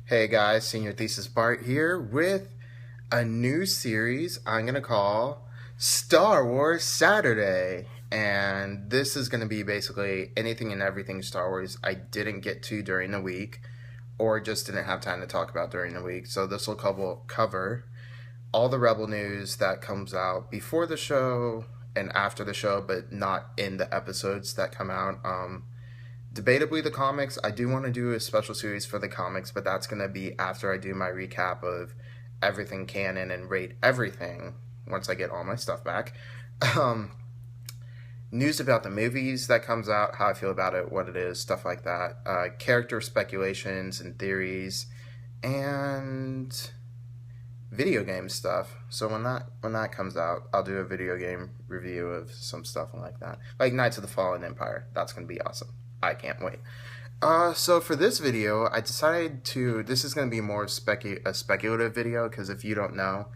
Hey guys, Senior Thesis Bart here with a new series I'm going to call Star Wars Saturday. And this is going to be basically anything and everything Star Wars I didn't get to during the week or just didn't have time to talk about during the week. So this will cover all the Rebel news that comes out before the show and after the show, but not in the episodes that come out. Debatably, the comics. I do want to do a special series for the comics, but that's going to be after I do my recap of everything canon and rate everything once I get all my stuff back. Um, News about the movies that comes out, how I feel about it, what it is, stuff like that. Character speculations and theories, and video game stuff. So when that comes out, I'll do a video game review of some stuff like that, like Knights of the Fallen Empire. That's going to be awesome. I can't wait. So for this video, I decided this is going to be more a speculative video, because if you don't know,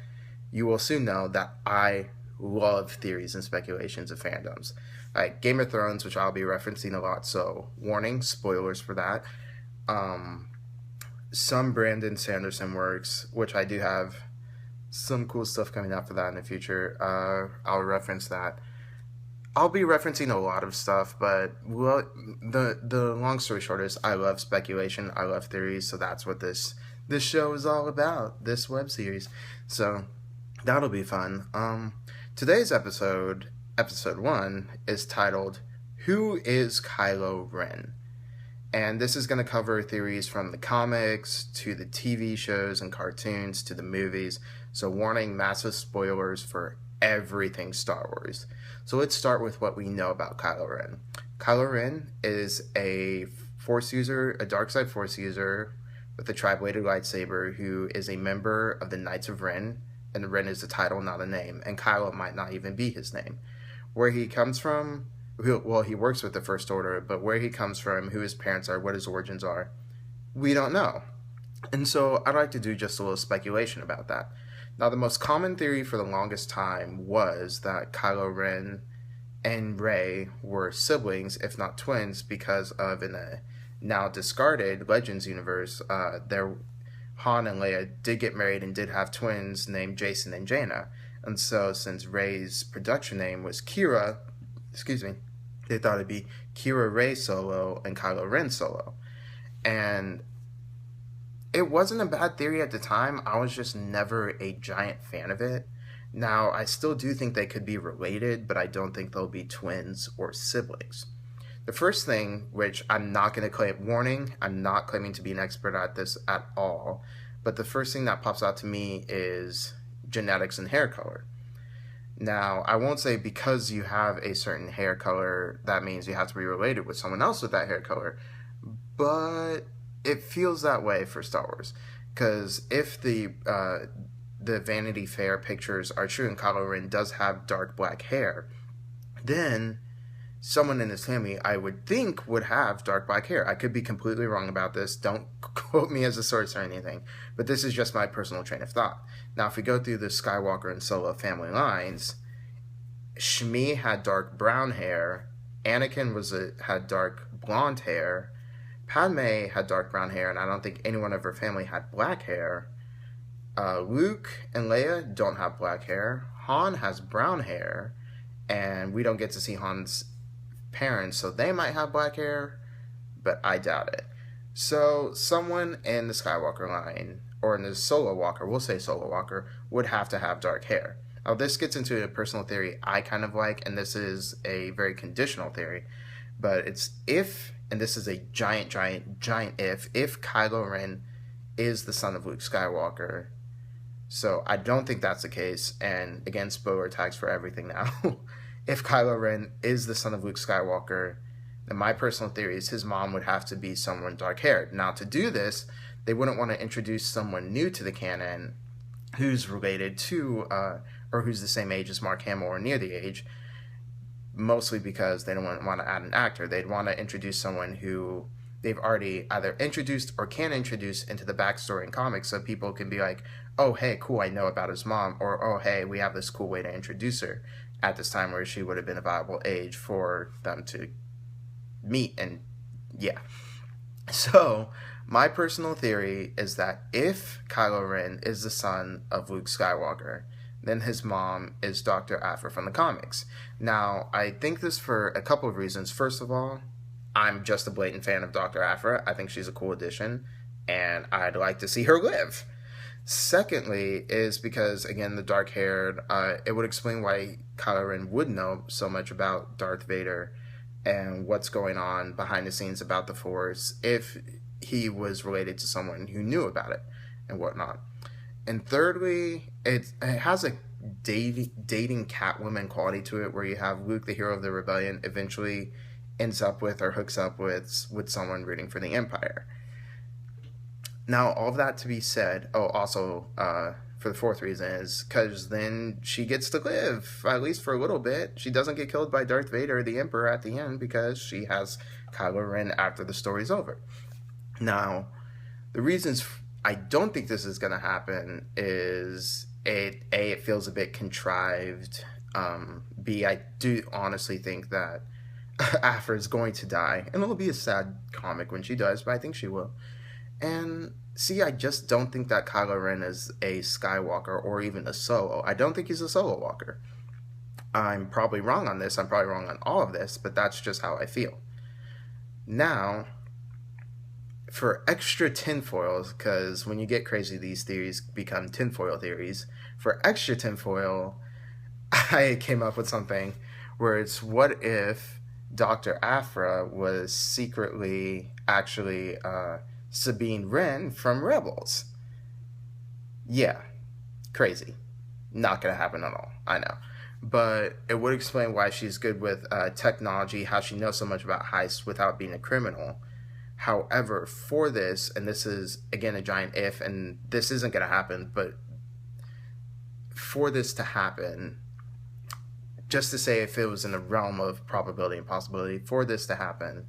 you will soon know that I love theories and speculations of fandoms. Like Game of Thrones, which I'll be referencing a lot, so warning, spoilers for that. Some Brandon Sanderson works, which I do have some cool stuff coming out for that in the future. I'll reference that. I'll be referencing a lot of stuff, but the long story short is I love speculation, I love theories, so that's what this show is all about, this web series. So that'll be fun. Today's episode 1, is titled "Who is Kylo Ren?" And this is going to cover theories from the comics to the TV shows and cartoons to the movies. So warning, massive spoilers for everything Star Wars. So let's start with what we know about Kylo Ren. Kylo Ren is a Force user, a dark side Force user with a tri-bladed lightsaber who is a member of the Knights of Ren, and Ren is a title, not a name, and Kylo might not even be his name. Where he comes from, well, he works with the First Order, but where he comes from, who his parents are, what his origins are, we don't know. And so I'd like to do just a little speculation about that. Now, the most common theory for the longest time was that Kylo Ren and Rey were siblings, if not twins, because of, in a now discarded Legends universe, Han and Leia did get married and did have twins named Jason and Jaina. And so since Rey's production name was Kira, they thought it'd be Kira Rey Solo and Kylo Ren Solo. And it wasn't a bad theory at the time. I was just never a giant fan of it. Now, I still do think they could be related, but I don't think they'll be twins or siblings. The first thing, which I'm not going to claim, warning, I'm not claiming to be an expert at this at all, but the first thing that pops out to me is genetics and hair color. Now, I won't say because you have a certain hair color, that means you have to be related with someone else with that hair color, but it feels that way for Star Wars, because if the Vanity Fair pictures are true and Kylo Ren does have dark black hair, then someone in his family, I would think, would have dark black hair. I could be completely wrong about this. Don't quote me as a source or anything, but this is just my personal train of thought. Now, if we go through the Skywalker and Solo family lines, Shmi had dark brown hair, Anakin had dark blonde hair, Padme had dark brown hair, and I don't think anyone of her family had black hair. Luke and Leia don't have black hair. Han has brown hair, and we don't get to see Han's parents, so they might have black hair, but I doubt it. So someone in the Skywalker line, or in the Solo Walker, we'll say Solo Walker, would have to have dark hair. Now, this gets into a personal theory I kind of like, and this is a very conditional theory, but it's if, and this is a giant if Kylo Ren is the son of Luke Skywalker. So I don't think that's the case, and again, spoiler tags for everything now. If Kylo Ren is the son of Luke Skywalker, then my personal theory is his mom would have to be someone dark-haired. Now, to do this, they wouldn't want to introduce someone new to the canon who's related to, or who's the same age as Mark Hamill or near the age, mostly because they don't want to add an actor. They'd want to introduce someone who they've already either introduced or can introduce into the backstory in comics, so people can be like, oh, hey, cool, I know about his mom, or oh, hey, we have this cool way to introduce her at this time where she would have been a viable age for them to meet, and yeah. So My personal theory is that if Kylo Ren is the son of Luke Skywalker, then his mom is Dr. Aphra from the comics. Now, I think this for a couple of reasons. First of all, I'm just a blatant fan of Dr. Aphra. I think she's a cool addition, and I'd like to see her live. Secondly, is because, again, the dark haired, it would explain why Kylo Ren would know so much about Darth Vader and what's going on behind the scenes about the Force if he was related to someone who knew about it and whatnot. And thirdly, it has a dating Catwoman quality to it, where you have Luke, the hero of the rebellion, eventually ends up with or hooks up with someone rooting for the Empire. Now, all of that to be said, also, for the fourth reason is because then she gets to live, at least for a little bit. She doesn't get killed by Darth Vader, the Emperor, at the end because she has Kylo Ren after the story's over. Now, the reasons I don't think this is going to happen is, it feels a bit contrived. B, I do honestly think that Aphra is going to die, and it'll be a sad comic when she does, but I think she will. And see, I just don't think that Kylo Ren is a Skywalker or even a Solo. I don't think he's a Solo walker. I'm probably wrong on this. I'm probably wrong on all of this, but that's just how I feel. Now, for extra tinfoils, because when you get crazy, these theories become tinfoil theories. For extra tinfoil, I came up with something where it's, what if Dr. Aphra was secretly actually Sabine Wren from Rebels? Yeah, crazy. Not gonna happen at all, I know. But it would explain why she's good with technology, how she knows so much about heists without being a criminal. However, for this, and this is, again, a giant if, and this isn't going to happen, but for this to happen, just to say if it was in the realm of probability and possibility, for this to happen,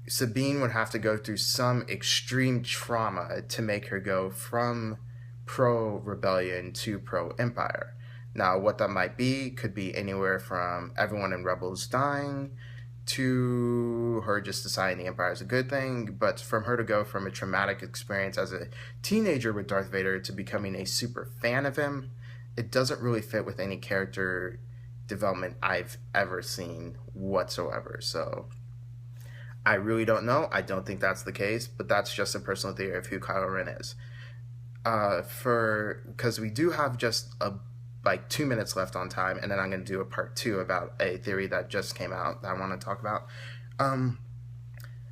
Sabine would have to go through some extreme trauma to make her go from pro-rebellion to pro-empire. Now, what that might be could be anywhere from everyone in Rebels dying to her just deciding the Empire is a good thing, but from her to go from a traumatic experience as a teenager with Darth Vader to becoming a super fan of him, it doesn't really fit with any character development I've ever seen whatsoever. So I really don't know. I don't think that's the case, but that's just a personal theory of who Kylo Ren is. Because we do have just 2 minutes left on time, and then I'm going to do a part 2 about a theory that just came out that I want to talk about.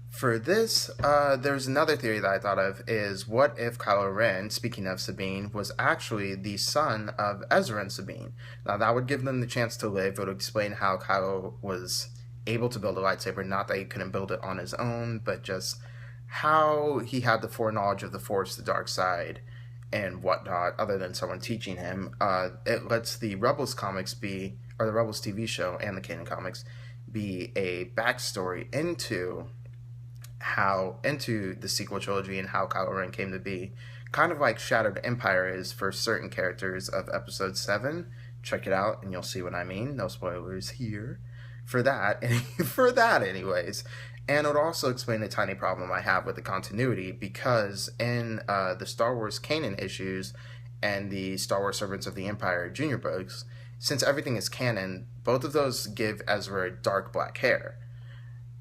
For this, there's another theory that I thought of, is what if Kylo Ren, speaking of Sabine, was actually the son of Ezra and Sabine? Now, that would give them the chance to live. It would explain how Kylo was able to build a lightsaber, not that he couldn't build it on his own, but just how he had the foreknowledge of the Force, the dark side, and whatnot, other than someone teaching him. It lets the Rebels comics be, or the Rebels TV show and the canon comics, be a backstory into the sequel trilogy and how Kylo Ren came to be. Kind of like Shattered Empire is for certain characters of Episode 7. Check it out and you'll see what I mean. No spoilers here. For that anyways. And it would also explain the tiny problem I have with the continuity, because in the Star Wars canon issues and the Star Wars Servants of the Empire junior books, since everything is canon, both of those give Ezra dark black hair.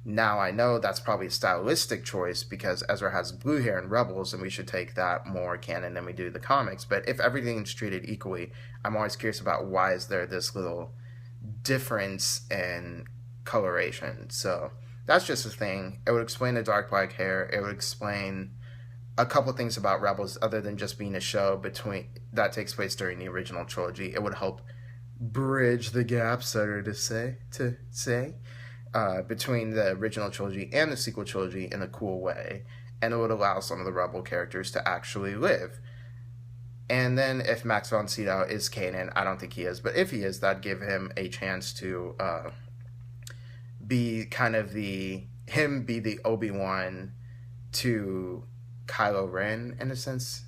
Now, I know that's probably a stylistic choice because Ezra has blue hair in Rebels, and we should take that more canon than we do the comics. But if everything's treated equally, I'm always curious about why is there this little difference in coloration. So that's just a thing. It would explain the dark black hair. It would explain a couple things about Rebels other than just being a show that takes place during the original trilogy. It would help bridge the gap, so to say, between the original trilogy and the sequel trilogy in a cool way. And it would allow some of the Rebel characters to actually live. And then if Max von Sydow is canon, I don't think he is, but if he is, that'd give him a chance to be kind of be the Obi-Wan to Kylo Ren, in a sense.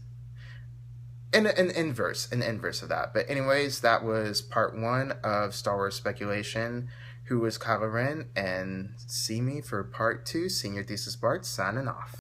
An inverse of that. But anyways, that was part 1 of Star Wars Speculation. Who is Kylo Ren? And see me for part 2. Senior Thesis Bart signing off.